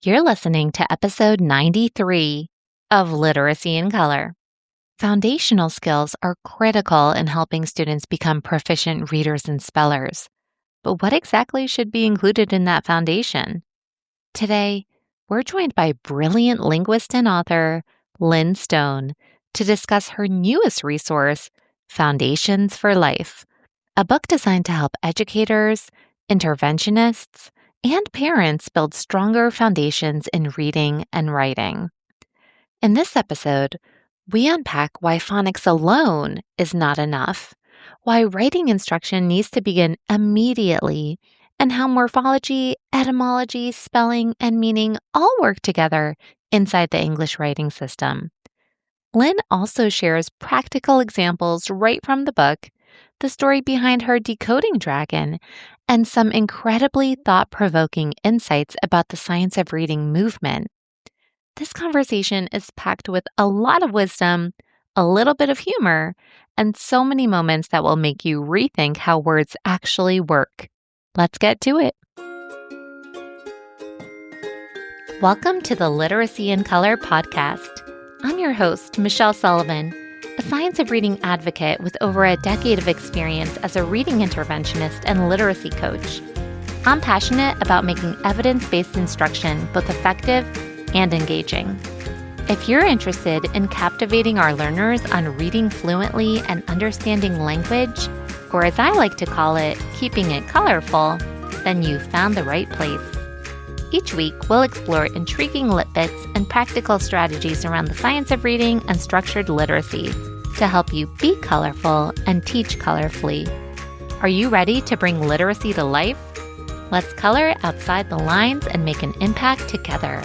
You're listening to episode 93 of Literacy in Color. Foundational skills are critical in helping students become proficient readers and spellers. But what exactly should be included in that foundation? Today, we're joined by brilliant linguist and author Lyn Stone to discuss her newest resource, Foundations for Life, a book designed to help educators, interventionists, and parents build stronger foundations in reading and writing. In this episode, we unpack why phonics alone is not enough, why writing instruction needs to begin immediately, and how morphology, etymology, spelling, and meaning all work together inside the English writing system. Lyn also shares practical examples right from the book, the story behind her decoding dragon, and some incredibly thought-provoking insights about the science of reading movement. This conversation is packed with a lot of wisdom, a little bit of humor, and so many moments that will make you rethink how words actually work. Let's get to it. Welcome to the Literacy in Color podcast. I'm your host, Michelle Sullivan, a science of reading advocate with over a decade of experience as a reading interventionist and literacy coach. I'm passionate about making evidence-based instruction both effective and engaging. If you're interested in captivating our learners on reading fluently and understanding language, or as I like to call it, keeping it colorful, then you've found the right place. Each week, we'll explore intriguing lit bits and practical strategies around the science of reading and structured literacy to help you be colorful and teach colorfully. Are you ready to bring literacy to life? Let's color outside the lines and make an impact together.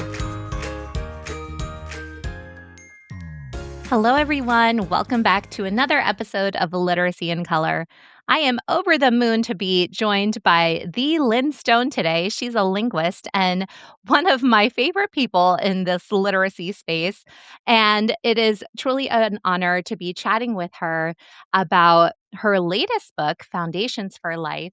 Hello, everyone. Welcome back to another episode of Literacy in Color. I am over the moon to be joined by the Lyn Stone today. She's a linguist and one of my favorite people in this literacy space. And it is truly an honor to be chatting with her about her latest book, Foundations for Life.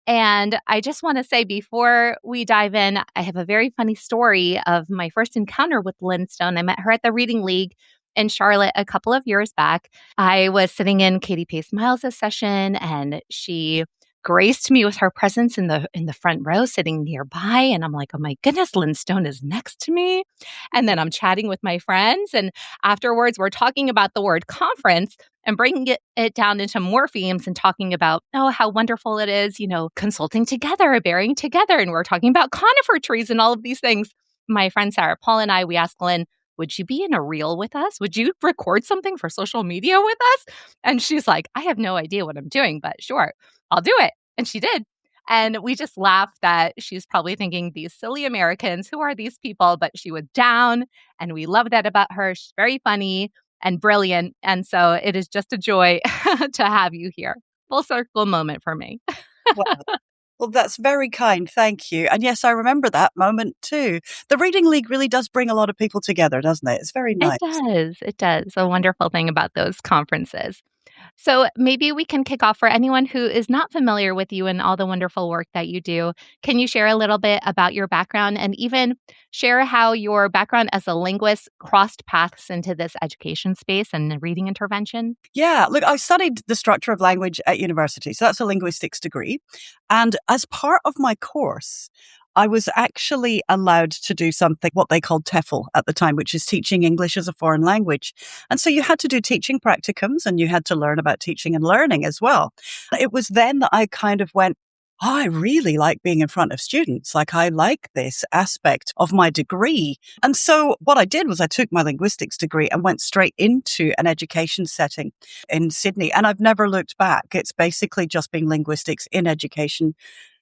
And I just want to say before we dive in, I have a very funny story of my first encounter with Lyn Stone. I met her at the Reading League in Charlotte a couple of years back. I was sitting in Katie Pace Miles' session, and she graced me with her presence in the front row, sitting nearby. And I'm like, oh my goodness, Lyn Stone is next to me. And then I'm chatting with my friends, and afterwards, we're talking about the word conference and bringing it down into morphemes and talking about, oh, how wonderful it is, consulting together, bearing together. And we're talking about conifer trees and all of these things. My friend Sarah Paul and I, we asked Lyn, would you be in a reel with us? Would you record something for social media with us? And she's like, I have no idea what I'm doing, but sure, I'll do it. And she did. And we just laughed that she's probably thinking, these silly Americans, who are these people? But she was down, and we love that about her. She's very funny and brilliant. And so it is just a joy to have you here. Full circle moment for me. Wow. Well, that's very kind. Thank you. And yes, I remember that moment too. The Reading League really does bring a lot of people together, doesn't it? It's very nice. It does. It does. A wonderful thing about those conferences. So maybe we can kick off for anyone who is not familiar with you and all the wonderful work that you do. Can you share a little bit about your background and even share how your background as a linguist crossed paths into this education space and reading intervention? Yeah, look, I studied the structure of language at university. So that's a linguistics degree. And as part of my course, I was actually allowed to do something, what they called TEFL at the time, which is teaching English as a foreign language. And so you had to do teaching practicums and you had to learn about teaching and learning as well. It was then that I kind of went, oh, I really like being in front of students. Like, I like this aspect of my degree. And so what I did was I took my linguistics degree and went straight into an education setting in Sydney. And I've never looked back. It's basically just been linguistics in education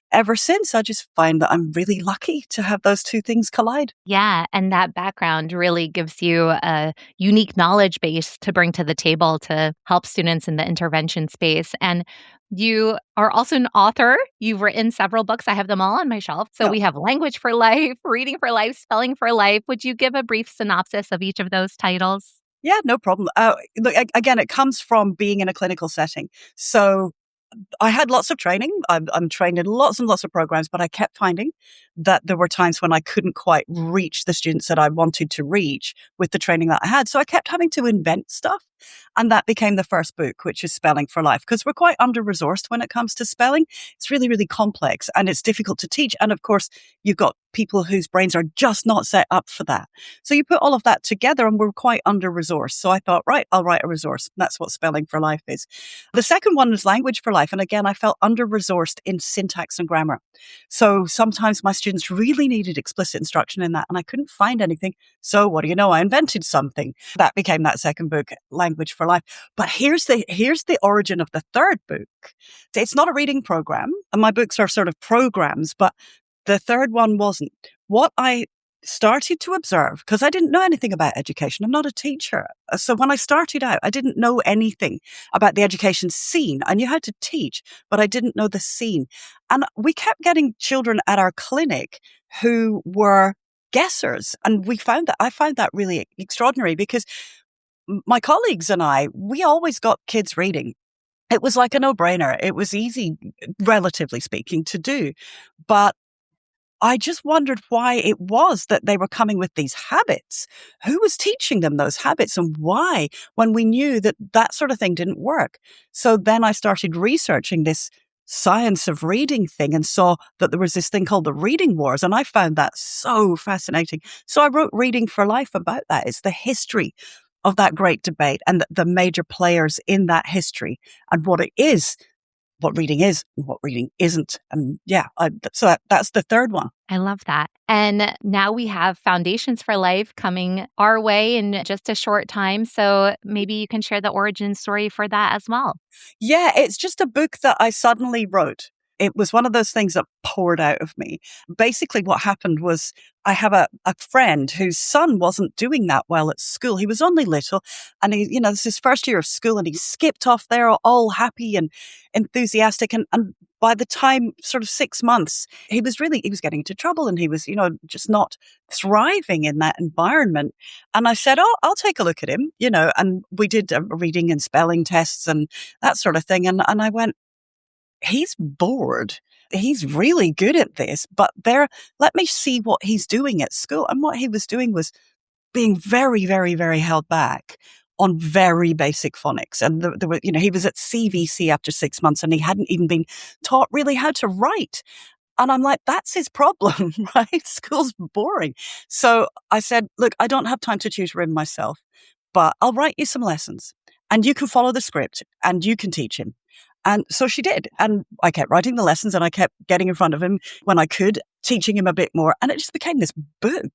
ever since. I just find that I'm really lucky to have those two things collide. Yeah, and that background really gives you a unique knowledge base to bring to the table to help students in the intervention space. And you are also an author. You've written several books. I have them all on my shelf. So we have Language for Life, Reading for Life, Spelling for Life. Would you give a brief synopsis of each of those titles? Yeah, no problem. Look, again, it comes from being in a clinical setting. So I had lots of training. I'm trained in lots and lots of programs, but I kept finding that there were times when I couldn't quite reach the students that I wanted to reach with the training that I had. So I kept having to invent stuff. And that became the first book, which is Spelling for Life, because we're quite under-resourced when it comes to spelling. It's really, really complex and it's difficult to teach. And of course, you've got people whose brains are just not set up for that. So you put all of that together and we're quite under-resourced. So I thought, right, I'll write a resource. That's what Spelling for Life is. The second one was Language for Life. And again, I felt under-resourced in syntax and grammar. So sometimes my students really needed explicit instruction in that and I couldn't find anything. So what do you know? I invented something. That became that second book, Language for Life. But here's the origin of the third book. It's not a reading program, and my books are sort of programs, but the third one wasn't. What I started to observe, because I didn't know anything about education. I'm not a teacher. So when I started out, I didn't know anything about the education scene. I knew how to teach, but I didn't know the scene. And we kept getting children at our clinic who were guessers. And I found that really extraordinary because my colleagues and we always got kids reading. It was like a no-brainer. It was easy, relatively speaking, to do. But I just wondered why it was that they were coming with these habits. Who was teaching them those habits and why, when we knew that that sort of thing didn't work? So then I started researching this science of reading thing and saw that there was this thing called the reading wars. And I found that so fascinating. So I wrote Reading for Life about that. It's the history of that great debate and the major players in that history and what it is, what reading is and what reading isn't. And that's the third one. I love that. And now we have Foundations for Life coming our way in just a short time. So maybe you can share the origin story for that as well. Yeah, it's just a book that I suddenly wrote. It was one of those things that poured out of me. Basically, what happened was I have a friend whose son wasn't doing that well at school. He was only little and this is his first year of school and he skipped off there all happy and enthusiastic. And by the time sort of 6 months, he was getting into trouble and he was, just not thriving in that environment. And I said, oh, I'll take a look at him, and we did reading and spelling tests and that sort of thing. And I went, he's bored. He's really good at this, but let me see what he's doing at school. And what he was doing was being very, very, very held back on very basic phonics. And there were, he was at CVC after 6 months and he hadn't even been taught really how to write. And I'm like, that's his problem, right? School's boring. So I said, look, I don't have time to tutor him myself, but I'll write you some lessons and you can follow the script and you can teach him. And so she did. And I kept writing the lessons and I kept getting in front of him when I could, teaching him a bit more. And it just became this book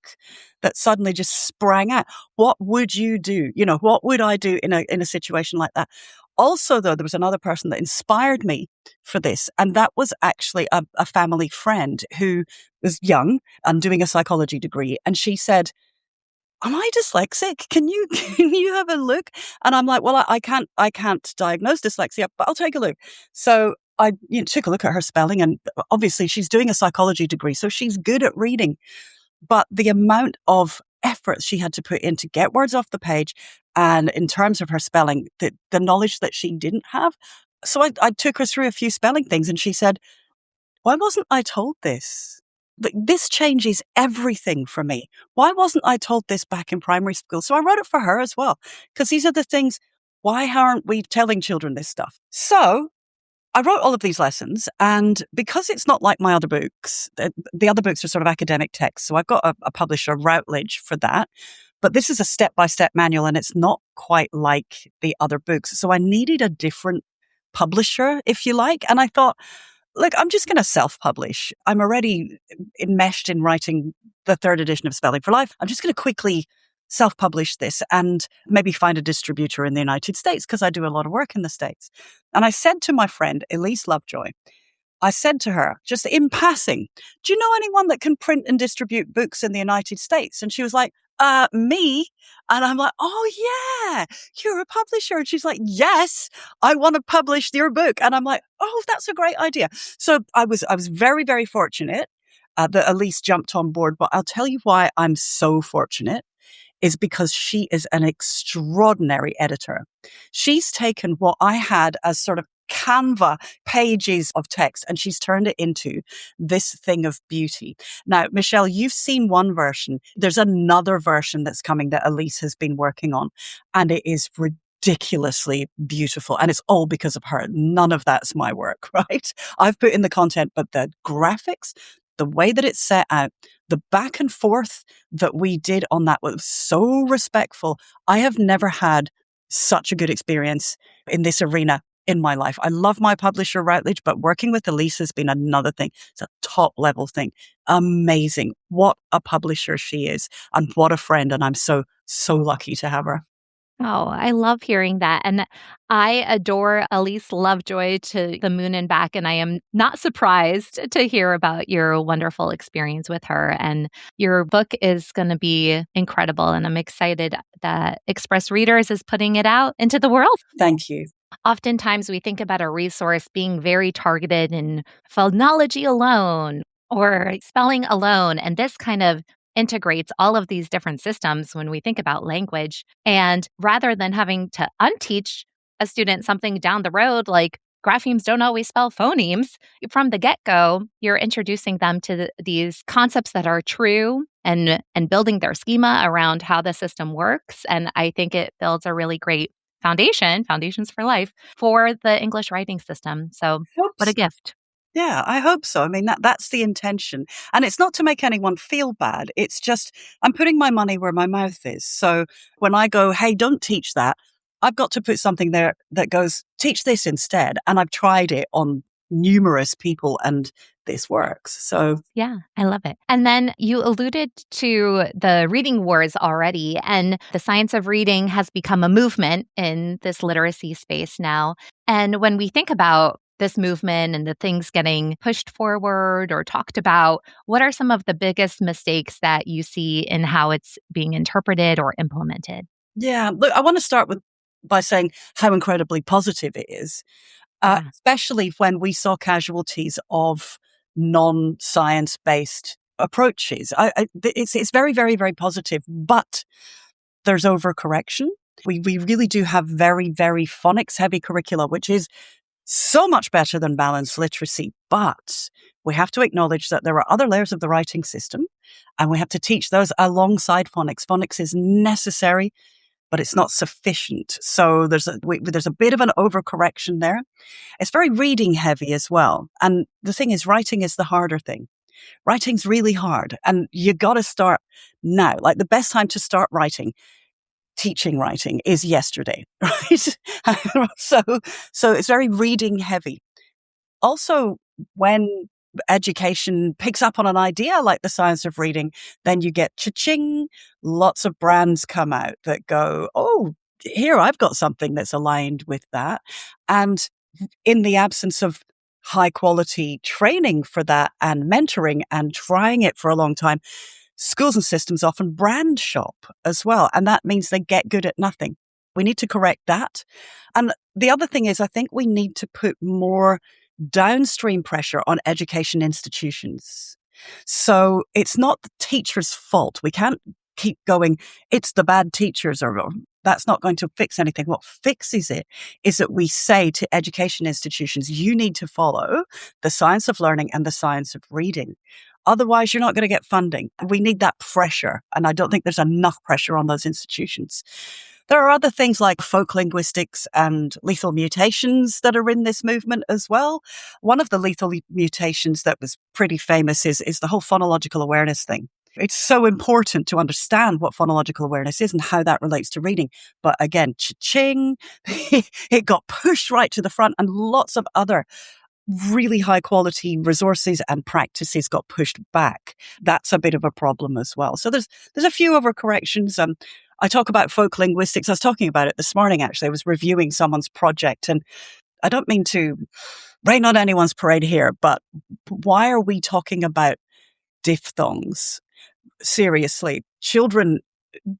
that suddenly just sprang out. What would you do? What would I do in a situation like that? Also, though, there was another person that inspired me for this. And that was actually a family friend who was young and doing a psychology degree. And she said, am I dyslexic? Can you have a look? And I'm like, well, I can't diagnose dyslexia, but I'll take a look. So I took a look at her spelling and obviously she's doing a psychology degree. So she's good at reading, but the amount of effort she had to put in to get words off the page and in terms of her spelling, the knowledge that she didn't have. So I took her through a few spelling things and she said, why wasn't I told this? This changes everything for me. Why wasn't I told this back in primary school? So I wrote it for her as well, because these are the things, why aren't we telling children this stuff? So I wrote all of these lessons, and because it's not like my other books, the other books are sort of academic texts. So I've got a publisher, Routledge, for that. But this is a step-by-step manual, and it's not quite like the other books. So I needed a different publisher, if you like. And I thought, look, I'm just going to self-publish. I'm already enmeshed in writing the third edition of Spelling for Life. I'm just going to quickly self-publish this and maybe find a distributor in the United States because I do a lot of work in the States. And I said to my friend, Elise Lovejoy, I said to her, just in passing, do you know anyone that can print and distribute books in the United States? And she was like, me. And I'm like, oh yeah, you're a publisher. And she's like, yes, I want to publish your book. And I'm like, oh, that's a great idea. So I was very, very fortunate that Elise jumped on board. But I'll tell you why I'm so fortunate is because she is an extraordinary editor. She's taken what I had as sort of Canva pages of text, and she's turned it into this thing of beauty. Now, Michelle, you've seen one version. There's another version that's coming that Elise has been working on, and it is ridiculously beautiful. And it's all because of her. None of that's my work, right? I've put in the content, but the graphics, the way that it's set out, the back and forth that we did on that was so respectful. I have never had such a good experience in this arena in my life. I love my publisher, Routledge, but working with Elise has been another thing. It's a top level thing. Amazing. What a publisher she is, and what a friend. And I'm so, so lucky to have her. Oh, I love hearing that. And I adore Elise Lovejoy to the moon and back. And I am not surprised to hear about your wonderful experience with her. And your book is going to be incredible. And I'm excited that Express Readers is putting it out into the world. Thank you. Oftentimes, we think about a resource being very targeted in phonology alone or spelling alone. And this kind of integrates all of these different systems when we think about language. And rather than having to unteach a student something down the road, like graphemes don't always spell phonemes, from the get go, you're introducing them to these concepts that are true and building their schema around how the system works. And I think it builds a really great foundations for life for the English writing system. So, what a Oops. gift. Yeah, I hope so. I mean, that's the intention. And it's not to make anyone feel bad. It's just, I'm putting my money where my mouth is. So when I go, hey, don't teach that, I've got to put something there that goes, teach this instead. And I've tried it on numerous people, and this works. So Yeah, I love it. And then you alluded to the reading wars already, and the science of reading has become a movement in this literacy space now. And when we think about this movement and the things getting pushed forward or talked about, what are some of the biggest mistakes that you see in how it's being interpreted or implemented? yeah, look, I want to start with by saying how incredibly positive it is. Yeah. Especially when we saw casualties of non-science based approaches. It's very, very, very positive, but there's overcorrection. We really do have very, very phonics heavy curricula, which is so much better than balanced literacy. But we have to acknowledge that there are other layers of the writing system, and we have to teach those alongside phonics. Phonics is necessary, but it's not sufficient. So there's a bit of an overcorrection there. It's very reading heavy as well. And the thing is, writing is the harder thing. Writing's really hard, and you got to start now. Like, the best time to start writing, teaching writing, is yesterday, right? so it's very reading heavy. Also, when education picks up on an idea like the science of reading, then you get cha-ching, lots of brands come out that go, oh, here, I've got something that's aligned with that. And in the absence of high quality training for that and mentoring and trying it for a long time, schools and systems often brand shop as well. And that means they get good at nothing. We need to correct that. And the other thing is, I think we need to put more downstream pressure on education institutions. So it's not the teacher's fault. We can't keep going, it's the bad teachers, or that's not going to fix anything. What fixes it is that we say to education institutions, you need to follow the science of learning and the science of reading. Otherwise, you're not going to get funding. We need that pressure. And I don't think there's enough pressure on those institutions. There are other things like folk linguistics and lethal mutations that are in this movement as well. One of the lethal mutations that was pretty famous is the whole phonological awareness thing. It's so important to understand what phonological awareness is and how that relates to reading. But again, cha-ching, it got pushed right to the front, and lots of other really high quality resources and practices got pushed back. That's a bit of a problem as well. So there's a few overcorrections. I talk about folk linguistics. I was talking about it this morning, actually. I was reviewing someone's project, and I don't mean to rain on anyone's parade here, but why are we talking about diphthongs? Seriously, children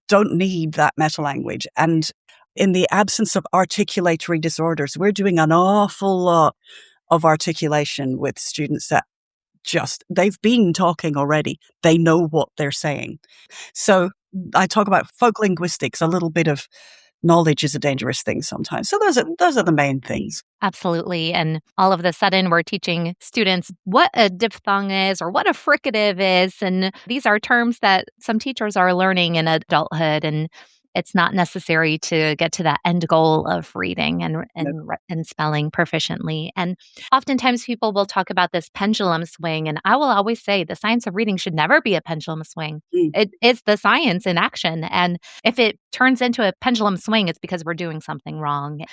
don't need that meta language. And in the absence of articulatory disorders, we're doing an awful lot of articulation with students that they've been talking already. They know what they're saying. So I talk about folk linguistics, a little bit of knowledge is a dangerous thing sometimes. So those are the main things. Absolutely. And all of a sudden, we're teaching students what a diphthong is or what a fricative is. And these are terms that some teachers are learning in adulthood. And it's not necessary to get to that end goal of reading and spelling proficiently. And oftentimes, people will talk about this pendulum swing. And I will always say the science of reading should never be a pendulum swing. Mm, It is the science in action. And if it turns into a pendulum swing, it's because we're doing something wrong. I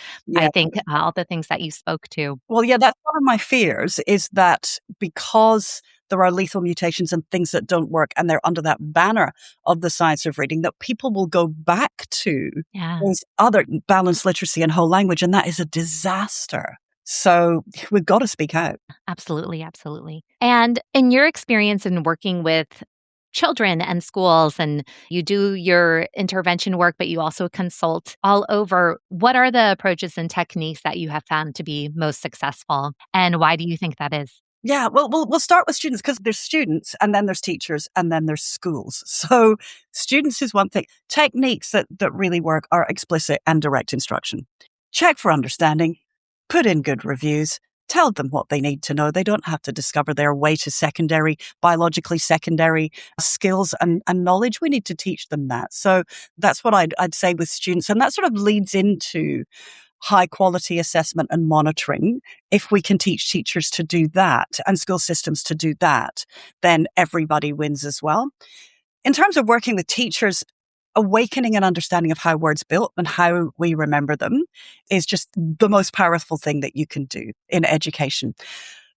yeah. think all the things that you spoke to. Well, yeah, that's one of my fears is that because there are lethal mutations and things that don't work and they're under that banner of the science of reading, that people will go back to Yeah, those other balanced literacy and whole language. And that is a disaster. So we've got to speak out. absolutely, absolutely. And in your experience in working with children and schools, and you do your intervention work, but you also consult all over, what are the approaches and techniques that you have found to be most successful? And why do you think that is? Yeah, well, we'll start with students because there's students and then there's teachers and then there's schools. So students is one thing. Techniques that really work are explicit and direct instruction. Check for understanding, put in good reviews, tell them what they need to know. They don't have to discover their way to secondary, biologically secondary skills and knowledge. We need to teach them that. So that's what I'd say with students. And that sort of leads into high quality assessment and monitoring. If we can teach teachers to do that and school systems to do that, then everybody wins as well. In terms of working with teachers, awakening an understanding of how words built and how we remember them is just the most powerful thing that you can do in education.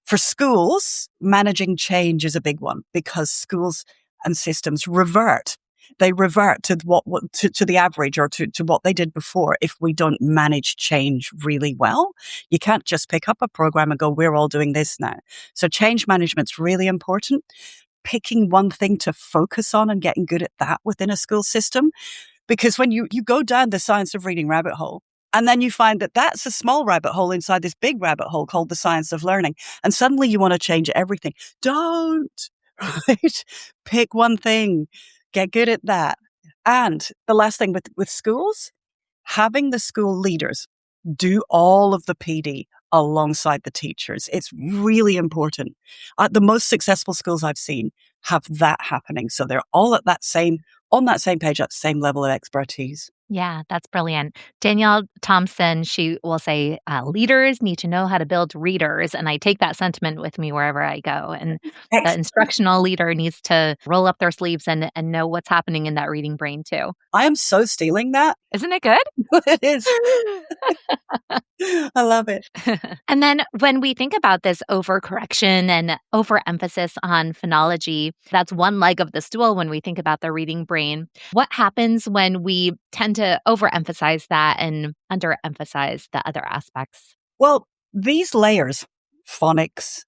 For schools, managing change is a big one because schools and systems revert. They revert to to the average or to what they did before if we don't manage change really well. You can't just pick up a program and go, we're all doing this now. So change management's really important. Picking one thing to focus on and getting good at that within a school system. Because when you go down the science of reading rabbit hole, and then you find that that's a small rabbit hole inside this big rabbit hole called the science of learning. And suddenly you want to change everything. Don't, right? Pick one thing, get good at that. And the last thing with schools, having the school leaders do all of the PD alongside the teachers. It's really important. The most successful schools I've seen have that happening. So they're all on that same page, at the same level of expertise. Yeah, that's brilliant. Danielle Thompson, she will say, leaders need to know how to build readers. And I take that sentiment with me wherever I go. And the Excellent. instructional leader needs to roll up their sleeves and know what's happening in that reading brain too. I am so stealing that. Isn't it good? It is. I love it. And then when we think about this overcorrection and overemphasis on phonology, that's one leg of the stool when we think about the reading brain. What happens when we tend to overemphasize that and underemphasize the other aspects? Well, these layers, phonics,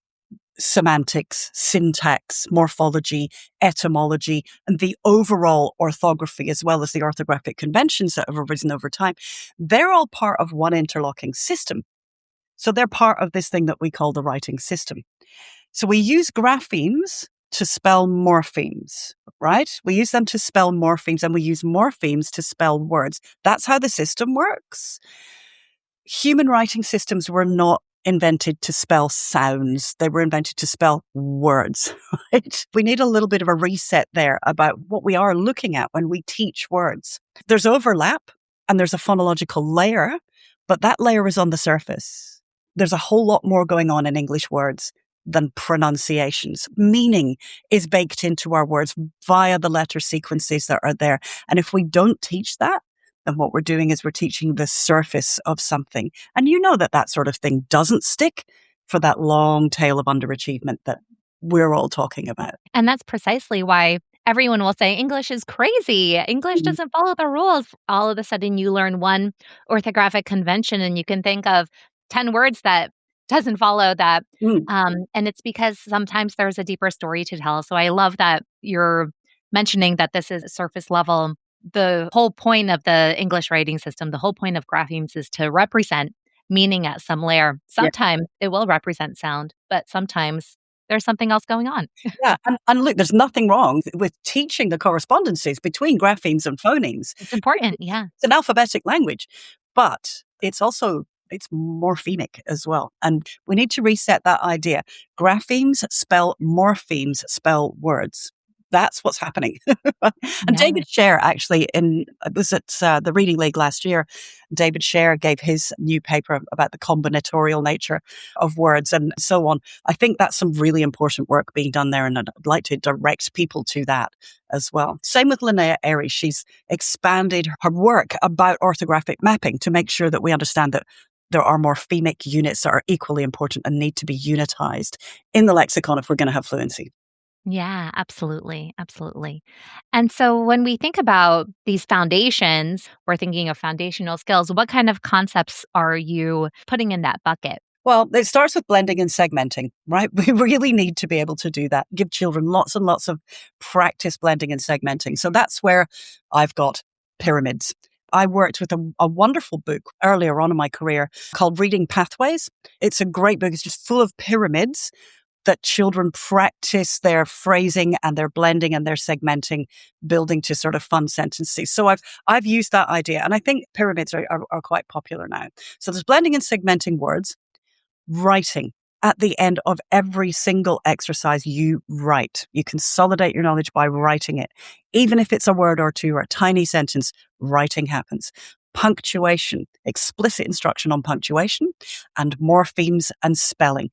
semantics, syntax, morphology, etymology, and the overall orthography, as well as the orthographic conventions that have arisen over time, they're all part of one interlocking system. So they're part of this thing that we call the writing system. So we use graphemes to spell morphemes, right? We use them to spell morphemes and we use morphemes to spell words. That's how the system works. Human writing systems were not invented to spell sounds. They were invented to spell words, right? We need a little bit of a reset there about what we are looking at when we teach words. There's overlap and there's a phonological layer, but that layer is on the surface. There's a whole lot more going on in English words than pronunciations. Meaning is baked into our words via the letter sequences that are there. And if we don't teach that, then what we're doing is we're teaching the surface of something. And you know that sort of thing doesn't stick for that long tail of underachievement that we're all talking about. And that's precisely why everyone will say English is crazy. English Mm, doesn't follow the rules. All of a sudden, you learn one orthographic convention and you can think of 10 words that doesn't follow that. mm, And it's because sometimes there's a deeper story to tell. So I love that you're mentioning that this is surface level. The whole point of the English writing system, the whole point of graphemes is to represent meaning at some layer. yeah. Sometimes it will represent sound, but sometimes there's something else going on. Yeah, and look, there's nothing wrong with teaching the correspondences between graphemes and phonemes. It's important. Yeah. It's an alphabetic language, but it's morphemic as well. And we need to reset that idea. Graphemes spell morphemes spell words. That's what's happening. And Yeah. David Sher actually it was at the Reading League last year. David Sher gave his new paper about the combinatorial nature of words and so on. I think that's some really important work being done there, and I'd like to direct people to that as well. Same with Linnea Airy. She's expanded her work about orthographic mapping to make sure that we understand that there are morphemic units that are equally important and need to be unitized in the lexicon if we're going to have fluency. Yeah, absolutely. Absolutely. And so when we think about these foundations, we're thinking of foundational skills. What kind of concepts are you putting in that bucket? Well, it starts with blending and segmenting, right? We really need to be able to do that. Give children lots and lots of practice blending and segmenting. So that's where I've got pyramids. I worked with a wonderful book earlier on in my career called Reading Pathways. It's a great book. It's just full of pyramids that children practice their phrasing and their blending and their segmenting, building to sort of fun sentences. So I've used that idea, and I think pyramids are quite popular now. So there's blending and segmenting words, writing. At the end of every single exercise, you write. You consolidate your knowledge by writing it. Even if it's a word or two or a tiny sentence, writing happens. Punctuation, explicit instruction on punctuation, and morphemes and spelling.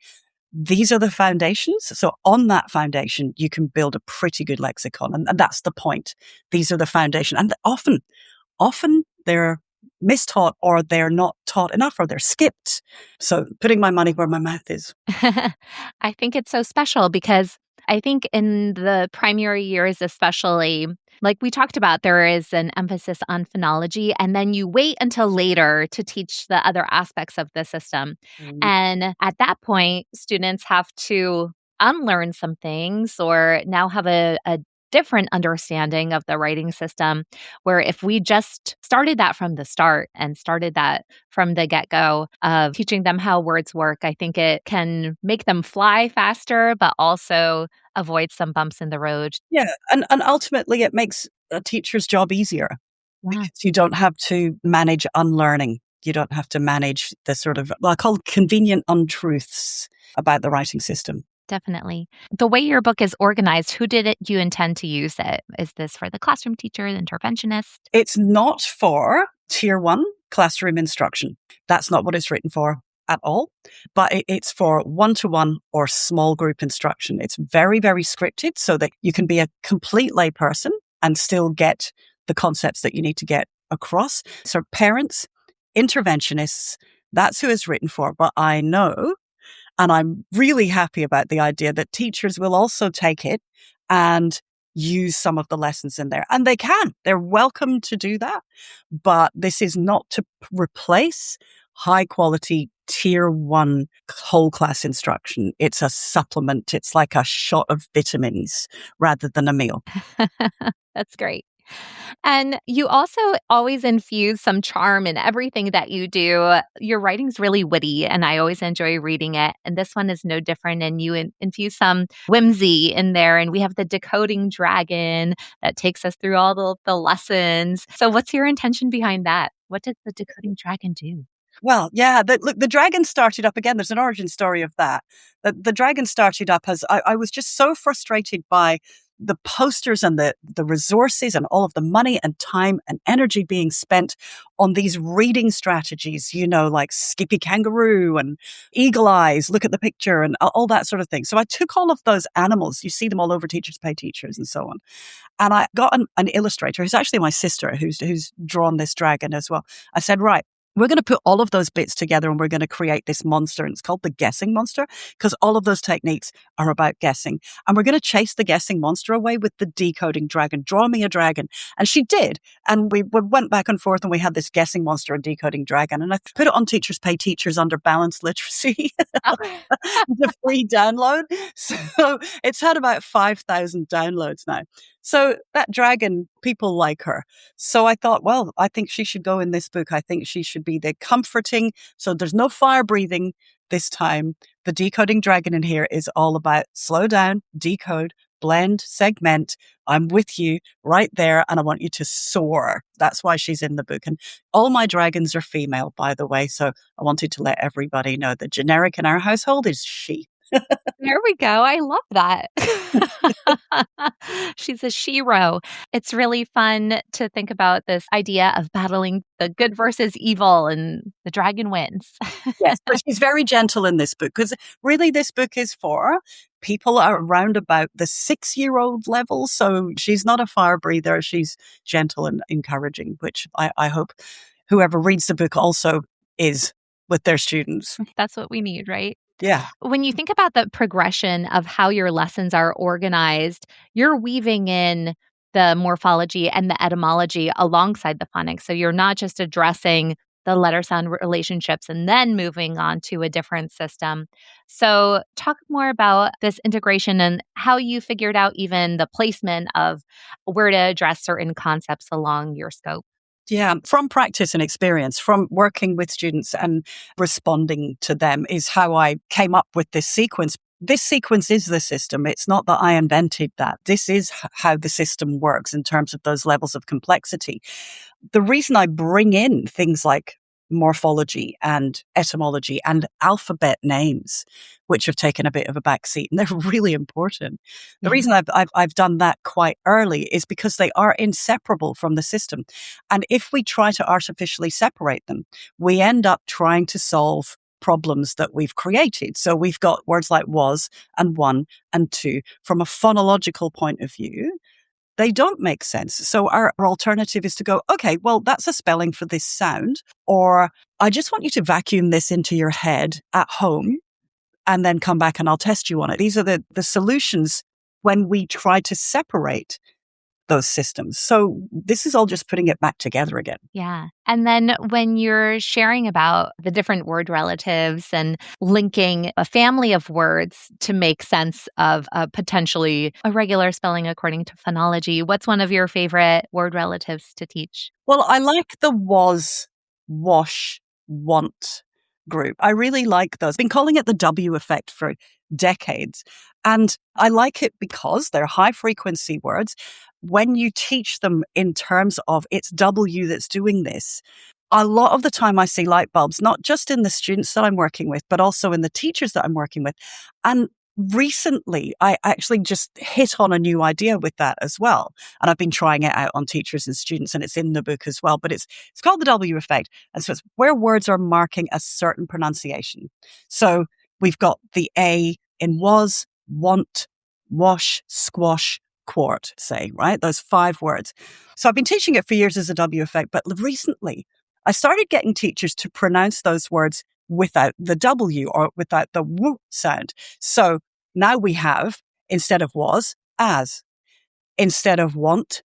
These are the foundations. So on that foundation, you can build a pretty good lexicon. And that's the point. These are the foundation. And often they're mistaught or they're not taught enough or they're skipped. So putting my money where my mouth is. I think it's so special because I think in the primary years, especially, like we talked about, there is an emphasis on phonology, and then you wait until later to teach the other aspects of the system. Mm. And at that point, students have to unlearn some things or now have a different understanding of the writing system. Where if we just started that from the start and started that from the get go of teaching them how words work, I think it can make them fly faster, but also avoid some bumps in the road. Yeah. And ultimately, it makes a teacher's job easier Yeah, because you don't have to manage unlearning. You don't have to manage the sort of, well, I call convenient untruths about the writing system. definitely. The way your book is organized, who did it you intend to use it? Is this for the classroom teacher, the interventionist? It's not for tier one classroom instruction. That's not what it's written for at all. But it's for one-to-one or small group instruction. It's very, very scripted so that you can be a complete layperson and still get the concepts that you need to get across. So parents, interventionists, that's who it's written for. But I know, and I'm really happy about the idea that teachers will also take it and use some of the lessons in there. And they can. They're welcome to do that. But this is not to replace high quality tier one whole class instruction. It's a supplement. It's like a shot of vitamins rather than a meal. That's great. And you also always infuse some charm in everything that you do. Your writing's really witty, and I always enjoy reading it. And this one is no different. And you infuse some whimsy in there. And we have the decoding dragon that takes us through all the lessons. So, what's your intention behind that? What does the decoding dragon do? Well, yeah, look, the dragon started up again. There's an origin story of that. The dragon started up as I was just so frustrated by the posters and the resources and all of the money and time and energy being spent on these reading strategies, like Skippy Kangaroo and Eagle Eyes, look at the picture and all that sort of thing. So I took all of those animals, you see them all over Teachers Pay Teachers and so on. And I got an illustrator who's actually my sister who's drawn this dragon as well. I said, right, we're going to put all of those bits together and we're going to create this monster. And it's called the guessing monster because all of those techniques are about guessing. And we're going to chase the guessing monster away with the decoding dragon. Draw me a dragon. And she did. And we went back and forth and we had this guessing monster and decoding dragon. And I put it on Teachers Pay Teachers under balanced literacy. Oh. The free download. So it's had about 5,000 downloads now. So that dragon, people like her. So I thought, well, I think she should go in this book. I think she should be the comforting. So there's no fire breathing, this time, the decoding dragon in here is all about slow down, decode, blend, segment. I'm with you right there, and I want you to soar. That's why she's in the book. And all my dragons are female, by the way. So I wanted to let everybody know the generic in our household is she. There we go. I love that. She's a shero. It's really fun to think about this idea of battling the good versus evil, and the dragon wins. Yes, but she's very gentle in this book because really this book is for people around about the 6-year-old level. So she's not a fire breather. She's gentle and encouraging, which I hope whoever reads the book also is with their students. That's what we need, right? Yeah. When you think about the progression of how your lessons are organized, you're weaving in the morphology and the etymology alongside the phonics. So you're not just addressing the letter sound relationships and then moving on to a different system. So, talk more about this integration and how you figured out even the placement of where to address certain concepts along your scope. Yeah, from practice and experience, from working with students and responding to them is how I came up with this sequence. This sequence is the system. It's not that I invented that. This is how the system works in terms of those levels of complexity. The reason I bring in things like morphology and etymology and alphabet names, which have taken a bit of a backseat, and they're really important. The Yeah. reason I've done that quite early is because they are inseparable from the system. And if we try to artificially separate them, we end up trying to solve problems that we've created. So we've got words like was and one and two. From a phonological point of view, they don't make sense. So our alternative is to go, okay, well, that's a spelling for this sound. Or I just want you to vacuum this into your head at home and then come back and I'll test you on it. These are the solutions when we try to separate those systems. So this is all just putting it back together again. Yeah. And then when you're sharing about the different word relatives and linking a family of words to make sense of a potentially irregular spelling according to phonology, what's one of your favorite word relatives to teach? Well, I like the was, wash, want group. I really like those. I've been calling it the W effect for decades. And I like it because they're high frequency words. When you teach them in terms of it's W that's doing this, a lot of the time I see light bulbs, not just in the students that I'm working with, but also in the teachers that I'm working with. And recently, I actually just hit on a new idea with that as well. And I've been trying it out on teachers and students, and it's in the book as well. But it's called the W effect. And so it's where words are marking a certain pronunciation. So we've got the A in was, want, wash, squash, quart, say, right? Those 5 words. So I've been teaching it for years as a W effect, but recently I started getting teachers to pronounce those words without the W or without the W sound. So now we have, instead of was, as, instead of want,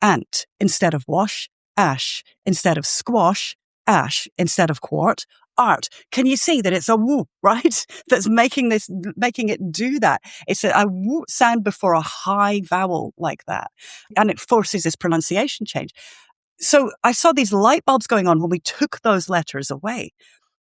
ant, instead of wash, ash, instead of squash, ash, instead of quart, art. Can you see that it's a woo, right? That's making it do that. It's a woo sound before a high vowel like that. And it forces this pronunciation change. So I saw these light bulbs going on when we took those letters away.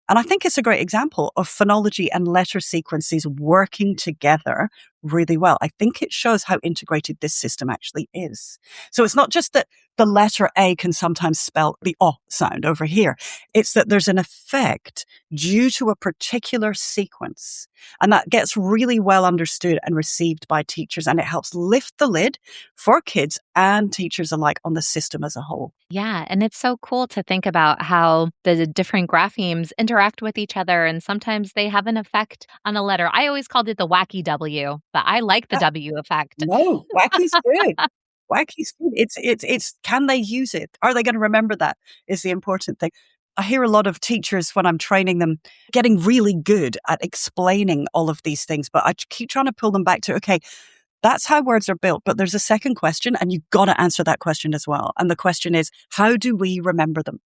And I think it's a great example of phonology and letter sequences working together really well. I think it shows how integrated this system actually is. So it's not just that the letter A can sometimes spell the O sound over here. It's that there's an effect due to a particular sequence. And that gets really well understood and received by teachers. And it helps lift the lid for kids and teachers alike on the system as a whole. Yeah, and it's so cool to think about how the different graphemes interact with each other, and sometimes they have an effect on a letter. I always called it the wacky W, but I like the W effect. No, wacky's good. Wacky's good. It's can they use it? Are they going to remember that is the important thing. I hear a lot of teachers when I'm training them getting really good at explaining all of these things, but I keep trying to pull them back to, okay, that's how words are built. But there's a second question, and you've got to answer that question as well. And the question is, how do we remember them?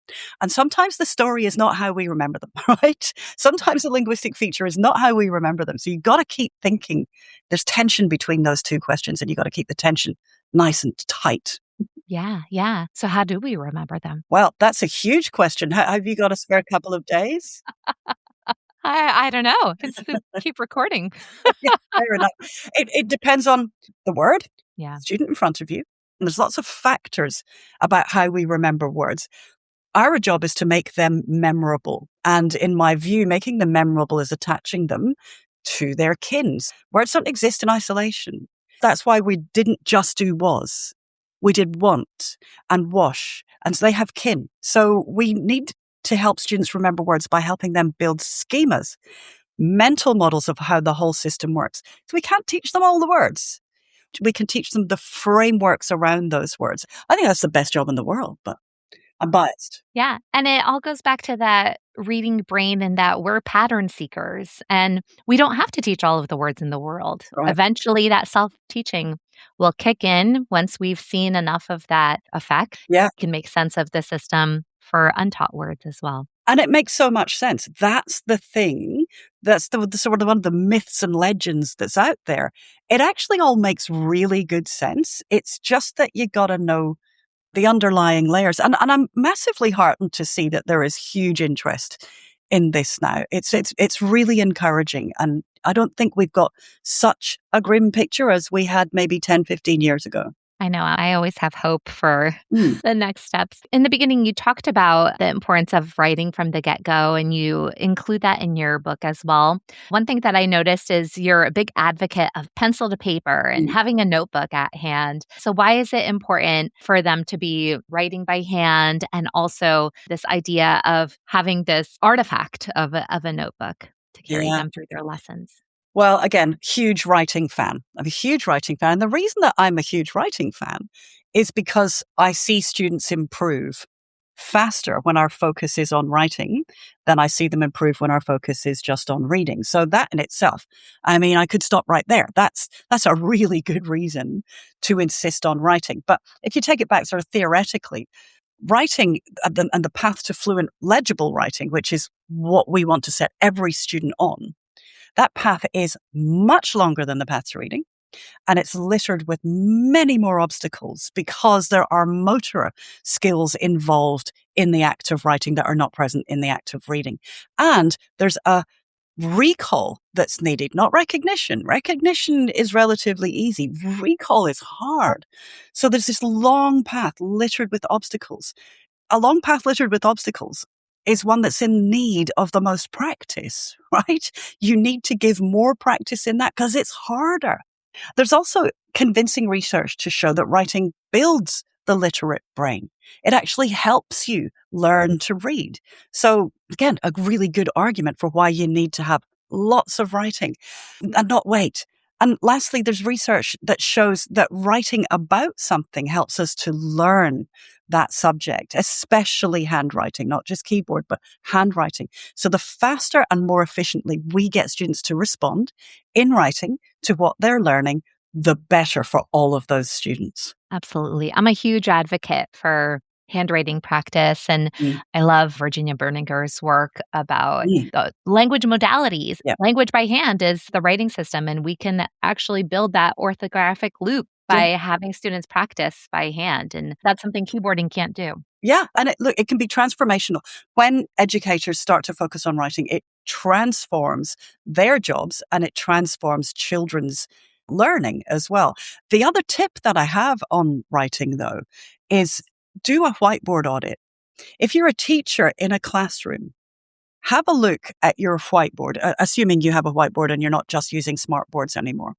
And sometimes the story is not how we remember them, right? Sometimes a linguistic feature is not how we remember them. So you've got to keep thinking. There's tension between those two questions, and you've got to keep the tension nice and tight. Yeah, yeah. So how do we remember them? Well, that's a huge question. Have you got a spare couple of days? I don't know. It's keep recording. Yeah, fair enough. It depends on the word, Yeah, student in front of you, and there's lots of factors about how we remember words. Our job is to make them memorable. And in my view, making them memorable is attaching them to their kins. Words don't exist in isolation. That's why we didn't just do was. We did want and wash. And so they have kin. So we need to help students remember words by helping them build schemas, mental models of how the whole system works. So we can't teach them all the words. We can teach them the frameworks around those words. I think that's the best job in the world, but I'm biased. yeah, and it all goes back to that reading brain and that we're pattern seekers, and we don't have to teach all of the words in the world. Right. Eventually, that self-teaching will kick in once we've seen enough of that effect, Yeah. can make sense of the system for untaught words as well. And it makes so much sense. That's the thing. That's the sort of one of the myths and legends that's out there. It actually all makes really good sense. It's just that you got to know the underlying layers. And I'm massively heartened to see that there is huge interest in this now. It's really encouraging. And I don't think we've got such a grim picture as we had maybe 10, 15 years ago. I know I always have hope for Mm, the next steps. In the beginning, you talked about the importance of writing from the get go, and you include that in your book as well. One thing that I noticed is you're a big advocate of pencil to paper and mm. having a notebook at hand. So, why is it important for them to be writing by hand and also this idea of having this artifact of a notebook to carry Yeah. them through their lessons? Well, again, huge writing fan. I'm a huge writing fan. And the reason that I'm a huge writing fan is because I see students improve faster when our focus is on writing than I see them improve when our focus is just on reading. So that in itself, I mean, I could stop right there. That's a really good reason to insist on writing. But if you take it back sort of theoretically, writing and the path to fluent legible writing, which is what we want to set every student on, that path is much longer than the path to reading, and it's littered with many more obstacles because there are motor skills involved in the act of writing that are not present in the act of reading. And there's a recall that's needed, not recognition. Recognition is relatively easy. Recall is hard. So there's this long path littered with obstacles. A long path littered with obstacles is one that's in need of the most practice, right? You need to give more practice in that because it's harder. There's also convincing research to show that writing builds the literate brain. It actually helps you learn to read. So again, a really good argument for why you need to have lots of writing and not wait. And lastly, there's research that shows that writing about something helps us to learn that subject, especially handwriting, not just keyboard, but handwriting. So the faster and more efficiently we get students to respond in writing to what they're learning, the better for all of those students. Absolutely. I'm a huge advocate for handwriting practice, and Mm, I love Virginia Berninger's work about mm, the language modalities. yeah. Language by hand is the writing system, and we can actually build that orthographic loop Yeah. by having students practice by hand, and that's something keyboarding can't do. Yeah, and look, it can be transformational. When educators start to focus on writing, it transforms their jobs and it transforms children's learning as well. The other tip that I have on writing, though, is do a whiteboard audit. If you're a teacher in a classroom, have a look at your whiteboard, assuming you have a whiteboard and you're not just using smart boards anymore.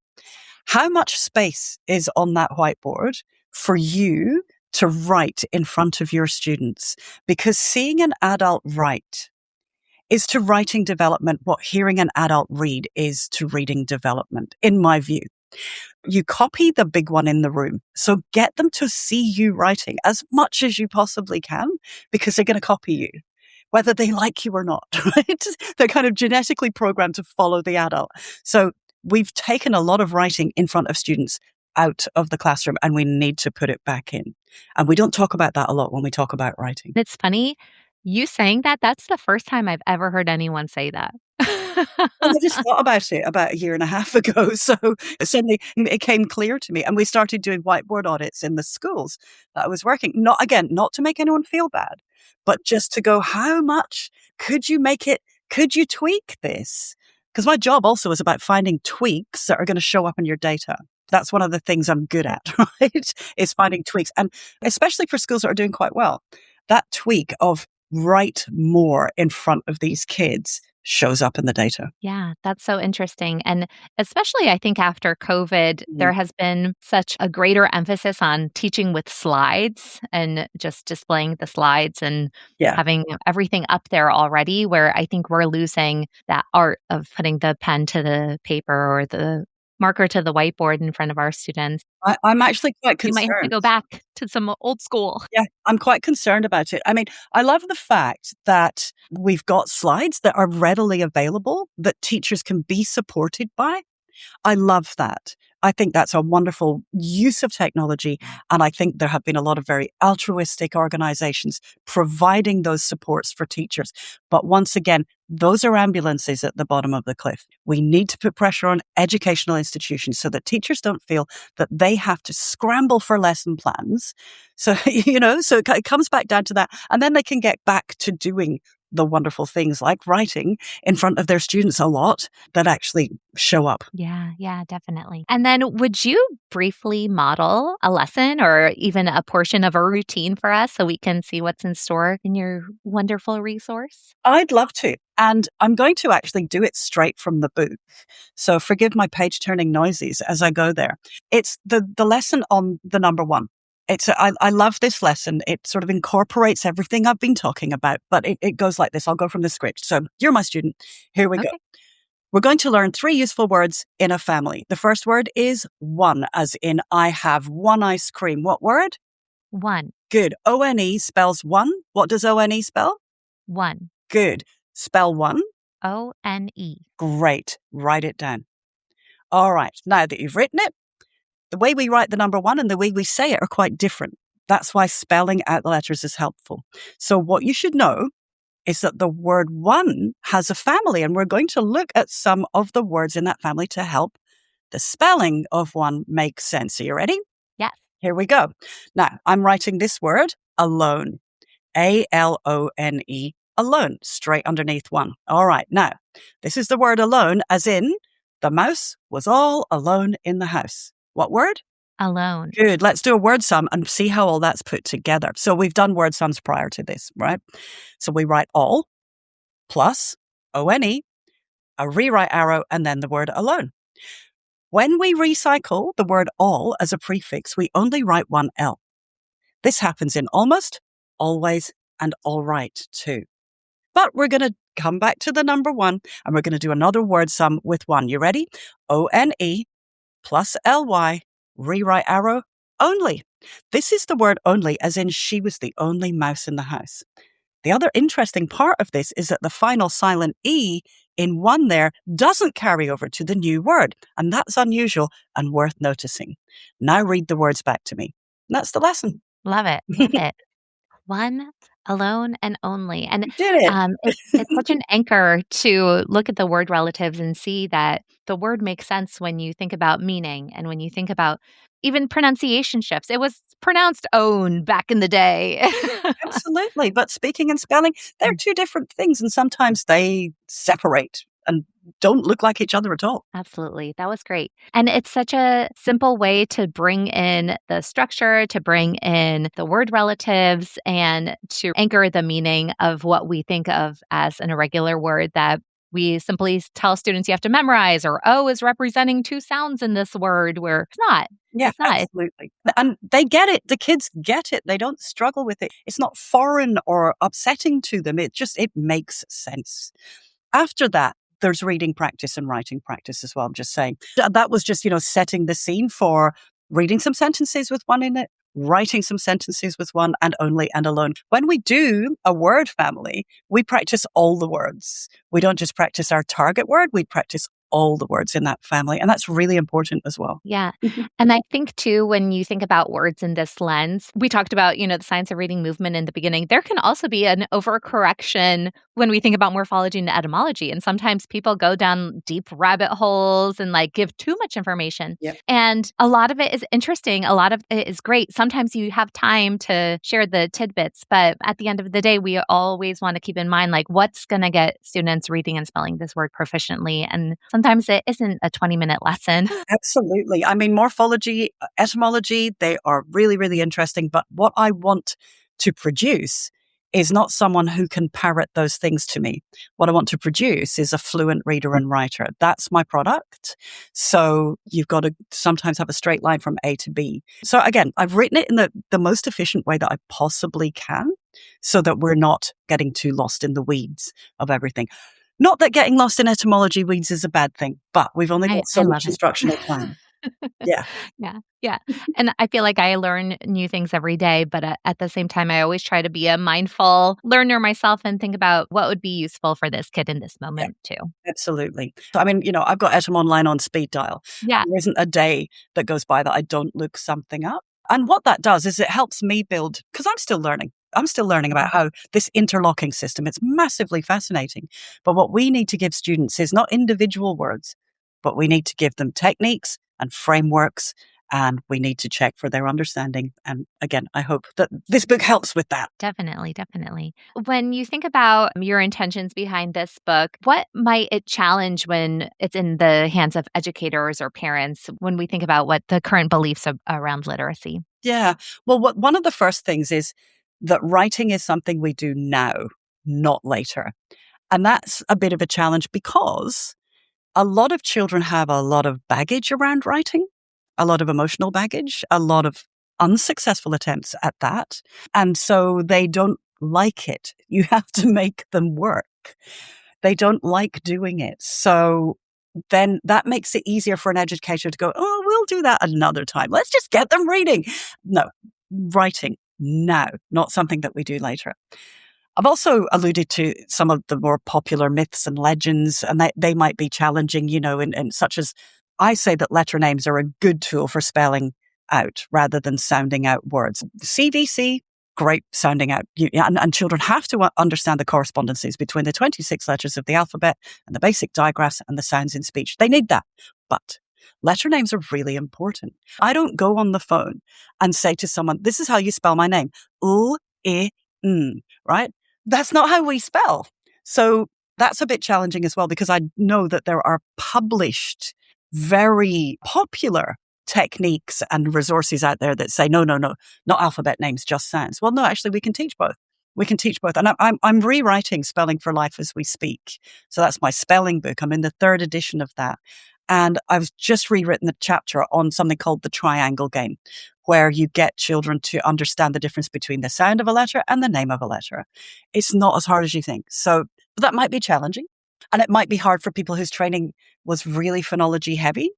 How much space is on that whiteboard for you to write in front of your students? Because seeing an adult write is to writing development what hearing an adult read is to reading development, in my view. You copy the big one in the room. So get them to see you writing as much as you possibly can because they're going to copy you, whether they like you or not, right? They're kind of genetically programmed to follow the adult. So we've taken a lot of writing in front of students out of the classroom and we need to put it back in. And we don't talk about that a lot when we talk about writing. It's funny, you saying that, that's the first time I've ever heard anyone say that. And I just thought about it about a year and a half ago. So suddenly it came clear to me. And we started doing whiteboard audits in the schools that I was working. Not, again, not to make anyone feel bad, but just to go, how much could you make it Could you tweak this? Because my job also is about finding tweaks that are going to show up in your data. That's one of the things I'm good at, right? Is finding tweaks. And especially for schools that are doing quite well, that tweak of write more in front of these kids shows up in the data. Yeah, that's so interesting. And especially, I think after COVID, there Mm. has been such a greater emphasis on teaching with slides and just displaying the slides and Yeah. having everything up there already, where I think we're losing that art of putting the pen to the paper or the marker to the whiteboard in front of our students. I'm actually quite We might have to concerned. go back to some old school. Yeah, I'm quite concerned about it. I mean, I love the fact that we've got slides that are readily available that teachers can be supported by. I love that. I think that's a wonderful use of technology. And I think there have been a lot of very altruistic organizations providing those supports for teachers. But once again, those are ambulances at the bottom of the cliff. We need to put pressure on educational institutions so that teachers don't feel that they have to scramble for lesson plans. So, so it comes back down to that. And then they can get back to doing the wonderful things like writing in front of their students a lot that actually show up. Yeah, yeah, definitely. And then would you briefly model a lesson or even a portion of a routine for us so we can see what's in store in your wonderful resource? I'd love to. And I'm going to actually do it straight from the book. So forgive my page turning noises as I go there. It's the lesson on the number one. I love this lesson. It sort of incorporates everything I've been talking about, but it goes like this. I'll go from the script. So you're my student. Here we go. Okay. We're going to learn 3 useful words in a family. The first word is one, as in I have one ice cream. What word? One, Good. O-N-E spells one. What does O-N-E spell? one, Good. Spell one. O-N-E. Great. Write it down. All right. Now that you've written it, the way we write the number one and the way we say it are quite different. That's why spelling out the letters is helpful. So what you should know is that the word one has a family, and we're going to look at some of the words in that family to help the spelling of one make sense. Are you ready? Yes. Here we go. Now, I'm writing this word alone. A-L-O-N-E, alone, straight underneath one. All right. Now, this is the word alone, as in the mouse was all alone in the house. What word? Alone. Good. Let's do a word sum and see how all that's put together. So we've done word sums prior to this, right? So we write all plus O-N-E, a rewrite arrow, and then the word alone. When we recycle the word all as a prefix, we only write one L. This happens in almost, always, and all right too. But we're going to come back to the number one, and we're going to do another word sum with one. You ready? O-N-E plus L-Y, rewrite arrow, only. This is the word only, as in she was the only mouse in the house. The other interesting part of this is that the final silent E in one there doesn't carry over to the new word, and that's unusual and worth noticing. Now read the words back to me. And that's the lesson. Love it. Love it. One, alone, and only. And You did it's such an anchor to look at the word relatives and see that the word makes sense when you think about meaning and when you think about even pronunciation shifts. It was pronounced own back in the day. Absolutely. But speaking and spelling, they're two different things, and sometimes they separate and don't look like each other at all. Absolutely. That was great. And it's such a simple way to bring in the structure, to bring in the word relatives, and to anchor the meaning of what we think of as an irregular word that we simply tell students you have to memorize, or O is representing 2 sounds in this word, where it's not. Yeah, It's not. absolutely. And they get it. The kids get it. They don't struggle with it. It's not foreign or upsetting to them. It makes sense. After that, there's reading practice and writing practice as well. I'm just saying that was just, setting the scene for reading some sentences with one in it, writing some sentences with one, and only and alone. When we do a word family, we practice all the words. We don't just practice our target word. We practice all the words in that family. And that's really important as well. Yeah. And I think too, when you think about words in this lens, we talked about, the science of reading movement in the beginning. There can also be an overcorrection when we think about morphology and etymology. And sometimes people go down deep rabbit holes and like give too much information. Yep. And a lot of it is interesting. A lot of it is great. Sometimes you have time to share the tidbits, but at the end of the day, we always want to keep in mind like what's going to get students reading and spelling this word proficiently. And sometimes it isn't a 20-minute lesson. Absolutely. I mean, morphology, etymology, they are really, really interesting. But what I want to produce is not someone who can parrot those things to me. What I want to produce is a fluent reader and writer. That's my product. So you've got to sometimes have a straight line from A to B. So again, I've written it in the most efficient way that I possibly can so that we're not getting too lost in the weeds of everything. Not that getting lost in etymology weeds is a bad thing, but we've only got I so love much it. instructional time. Yeah, Yeah, yeah, and I feel like I learn new things every day, but at the same time, I always try to be a mindful learner myself and think about what would be useful for this kid in this yeah, moment too. absolutely. I mean, I've got Etym Online on speed dial. Yeah, There isn't a day that goes by that I don't look something up. And what that does is it helps me build, because I'm still learning. I'm still learning about how this interlocking system, it's massively fascinating. But what we need to give students is not individual words, but we need to give them techniques and frameworks, and we need to check for their understanding. And again, I hope that this book helps with that. definitely, definitely. When you think about your intentions behind this book, what might it challenge when it's in the hands of educators or parents when we think about what the current beliefs around literacy? Yeah. Well, one of the first things is that writing is something we do now, not later. And that's a bit of a challenge because a lot of children have a lot of baggage around writing, a lot of emotional baggage, a lot of unsuccessful attempts at that. And so they don't like it. You have to make them work. They don't like doing it. So then that makes it easier for an educator to go, oh, we'll do that another time. Let's just get them reading. No, writing now, not something that we do later. I've also alluded to some of the more popular myths and legends, and they might be challenging, and such as I say that letter names are a good tool for spelling out rather than sounding out words. CVC, great sounding out. And children have to understand the correspondences between the 26 letters of the alphabet and the basic digraphs and the sounds in speech. They need that. But letter names are really important. I don't go on the phone and say to someone, this is how you spell my name. Right? That's not how we spell. So that's a bit challenging as well, because I know that there are published, very popular techniques and resources out there that say, no, not alphabet names, just sounds. Well, no, actually, we can teach both. We can teach both. And I'm rewriting Spelling for Life as we speak. So that's my spelling book. I'm in the third edition of that. And I've just rewritten a chapter on something called the triangle game, where you get children to understand the difference between the sound of a letter and the name of a letter. It's not as hard as you think. So that might be challenging. And it might be hard for people whose training was really phonology heavy.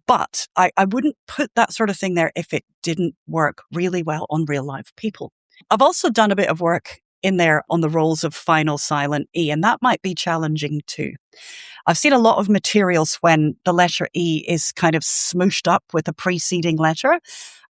But I wouldn't put that sort of thing there if it didn't work really well on real life people. I've also done a bit of work in there on the roles of final silent E, and that might be challenging too. I've seen a lot of materials when the letter E is kind of smooshed up with a preceding letter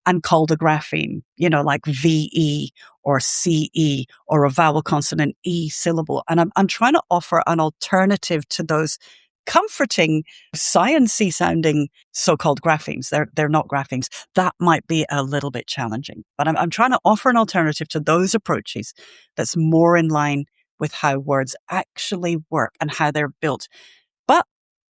and called a grapheme, like VE or CE or a vowel consonant E syllable. And I'm trying to offer an alternative to those comforting, sciencey sounding so-called graphemes. They're not graphemes. That might be a little bit challenging, but I'm trying to offer an alternative to those approaches that's more in line with how words actually work and how they're built. But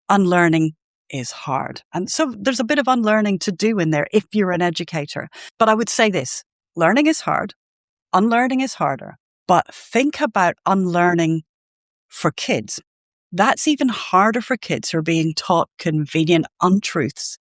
unlearning is hard. And so there's a bit of unlearning to do in there if you're an educator. But I would say this, learning is hard. Unlearning is harder. But think about unlearning for kids. That's even harder for kids who are being taught convenient untruths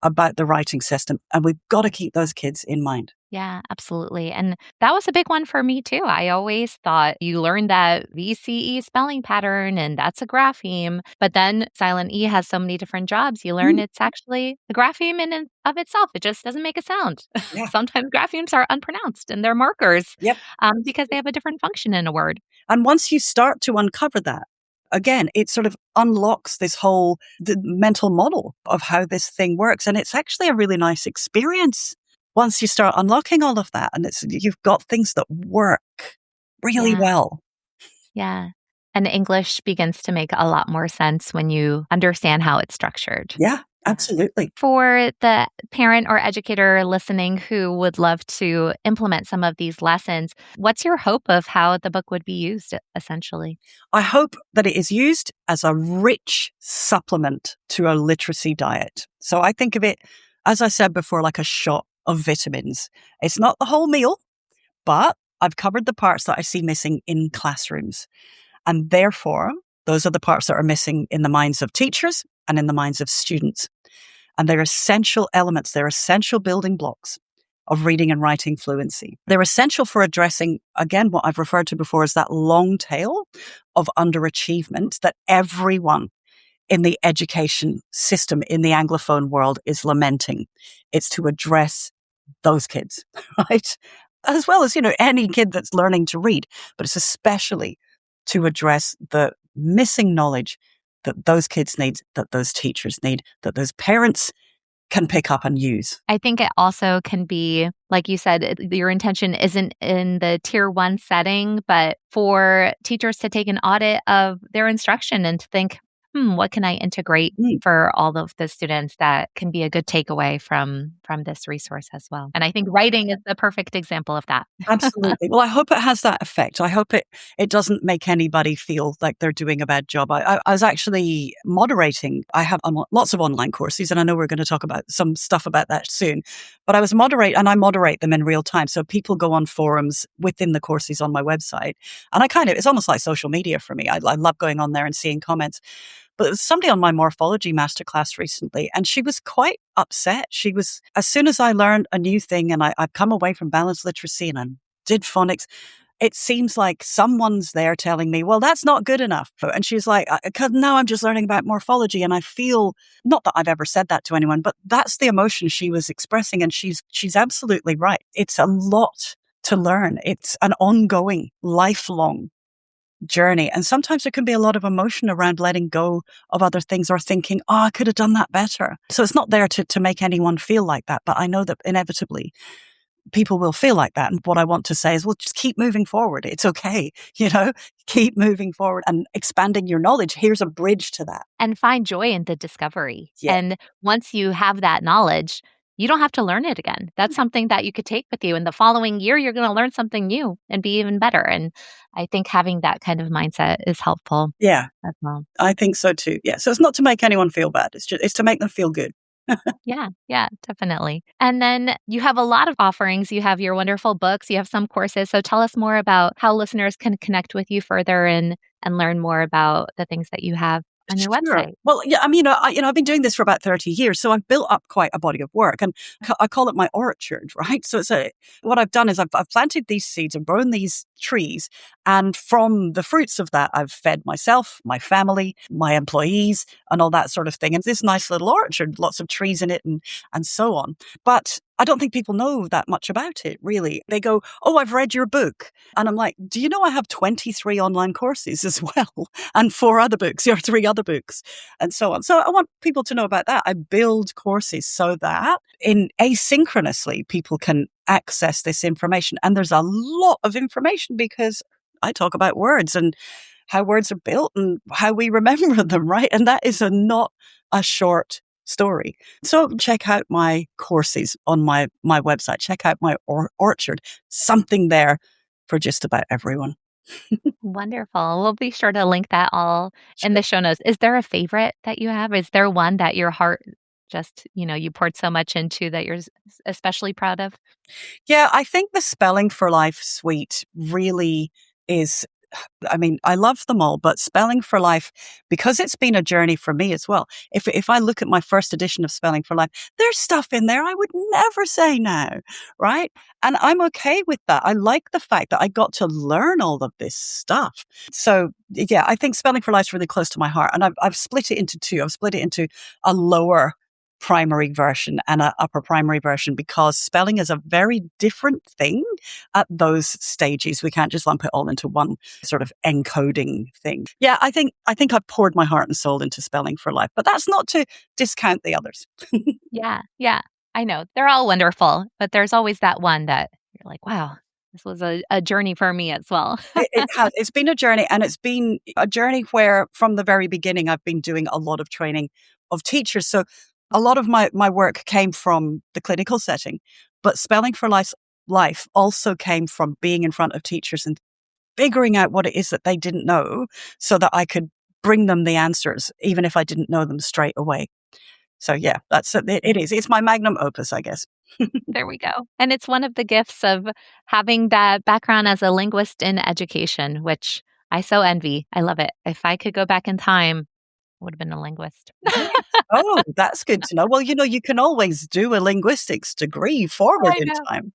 about the writing system. And we've got to keep those kids in mind. Yeah, absolutely. And that was a big one for me too. I always thought you learned that VCE spelling pattern and that's a grapheme. But then silent E has so many different jobs. You learn Mm, it's actually a grapheme in and of itself. It just doesn't make a sound. yeah. Sometimes graphemes are unpronounced and they're markers Yep. because they have a different function in a word. And once you start to uncover that, again, it sort of unlocks this whole the mental model of how this thing works. And it's actually a really nice experience once you start unlocking all of that. And you've got things that work really Yeah. well. Yeah. And English begins to make a lot more sense when you understand how it's structured. Yeah, Yeah. absolutely. For the parent or educator listening who would love to implement some of these lessons, what's your hope of how the book would be used essentially? I hope that it is used as a rich supplement to a literacy diet. So I think of it, as I said before, like a shot of vitamins. It's not the whole meal, but I've covered the parts that I see missing in classrooms. And therefore, those are the parts that are missing in the minds of teachers and in the minds of students. And they're essential elements, they're essential building blocks of reading and writing fluency. They're essential for addressing, again, what I've referred to before as that long tail of underachievement that everyone in the education system in the Anglophone world is lamenting. It's to address those kids, right? As well as, any kid that's learning to read, but it's especially to address the missing knowledge that those kids need, that those teachers need, that those parents can pick up and use. I think it also can be, like you said, your intention isn't in the tier one setting, but for teachers to take an audit of their instruction and to think, what can I integrate Mm. for all of the students that can be a good takeaway from this resource as well? And I think writing is the perfect example of that. Absolutely. Well, I hope it has that effect. I hope it doesn't make anybody feel like they're doing a bad job. I was actually moderating. I have lots of online courses, and I know we're going to talk about some stuff about that soon. But I moderate them in real time. So people go on forums within the courses on my website. And it's almost like social media for me. I love going on there and seeing comments. But there was somebody on my morphology masterclass recently, and she was quite upset. As soon as I learned a new thing and I've come away from balanced literacy and I did phonics, it seems like someone's there telling me, well, that's not good enough. And she's like, because now I'm just learning about morphology. And I feel, not that I've ever said that to anyone, but that's the emotion she was expressing. And she's absolutely right. It's a lot to learn. It's an ongoing, lifelong journey. And sometimes there can be a lot of emotion around letting go of other things or thinking, oh, I could have done that better. So it's not there to make anyone feel like that. But I know that inevitably people will feel like that. And what I want to say is, well, just keep moving forward. It's okay. Keep moving forward and expanding your knowledge. Here's a bridge to that. And find joy in the discovery. Yeah. And once you have that knowledge, you don't have to learn it again. That's something that you could take with you. In the following year, you're going to learn something new and be even better. And I think having that kind of mindset is helpful. Yeah, as well. I think so too. Yeah. So it's not to make anyone feel bad. It's to make them feel good. Yeah, definitely. And then you have a lot of offerings. You have your wonderful books, you have some courses. So tell us more about how listeners can connect with you further and learn more about the things that you have on your Sure. website. Well, yeah, I've been doing this for about 30 years, so I've built up quite a body of work, and I call it my orchard, right? So what I've done is I've planted these seeds and grown these trees, and from the fruits of that, I've fed myself, my family, my employees, and all that sort of thing. And this nice little orchard, lots of trees in it, and so on. But I don't think people know that much about it, really. They go, oh, I've read your book. And I'm like, do you know I have 23 online courses as well? And 4 other books, or 3 other books, and so on. So I want people to know about that. I build courses so that asynchronously people can access this information. And there's a lot of information because I talk about words and how words are built and how we remember them, right? And that is not a short story. So check out my courses on my website. Check out my orchard. Something there for just about everyone. Wonderful. We'll be sure to link that all in Sure. the show notes. Is there a favorite that you have? Is there one that your heart just, you poured so much into that you're especially proud of? Yeah, I think the Spelling for Life suite really is. I love them all, but Spelling for Life, because it's been a journey for me as well. If I look at my first edition of Spelling for Life, there's stuff in there I would never say now, right? And I'm okay with that. I like the fact that I got to learn all of this stuff. So yeah, I think Spelling for Life is really close to my heart, and I've split it into 2. I've split it into a lower primary version and an upper primary version, because spelling is a very different thing at those stages. We can't just lump it all into one sort of encoding thing. Yeah, I think I've poured my heart and soul into Spelling for Life, but that's not to discount the others. Yeah, yeah. I know. They're all wonderful, but there's always that one that you're like, wow, this was a journey for me as well. It has. It's been a journey, and it's been a journey where from the very beginning I've been doing a lot of training of teachers. So a lot of my work came from the clinical setting, but Spelling for Life also came from being in front of teachers and figuring out what it is that they didn't know so that I could bring them the answers, even if I didn't know them straight away. So yeah, that's it. It is. It's my magnum opus, I guess. There we go. And it's one of the gifts of having that background as a linguist in education, which I so envy. I love it. If I could go back in time, I would have been a linguist. Right. Oh, that's good to know. Well, you can always do a linguistics degree forward I in know. time.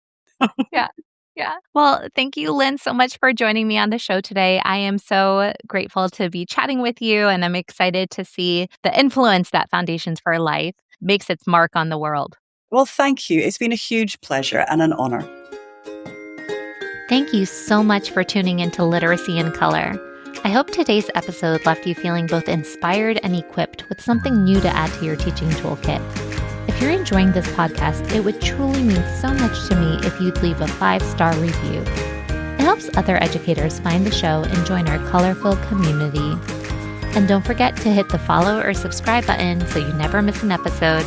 Yeah. Yeah. Well, thank you, Lyn, so much for joining me on the show today. I am so grateful to be chatting with you, and I'm excited to see the influence that Foundations for Life makes its mark on the world. Well, thank you. It's been a huge pleasure and an honor. Thank you so much for tuning into Literacy in Color. I hope today's episode left you feeling both inspired and equipped with something new to add to your teaching toolkit. If you're enjoying this podcast, it would truly mean so much to me if you'd leave a 5-star review. It helps other educators find the show and join our colorful community. And don't forget to hit the follow or subscribe button so you never miss an episode.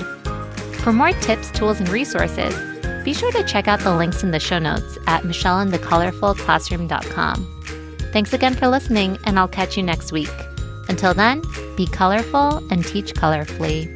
For more tips, tools, and resources, be sure to check out the links in the show notes at michelleandthecolorfulclassroom.com. Thanks again for listening, and I'll catch you next week. Until then, be colorful and teach colorfully.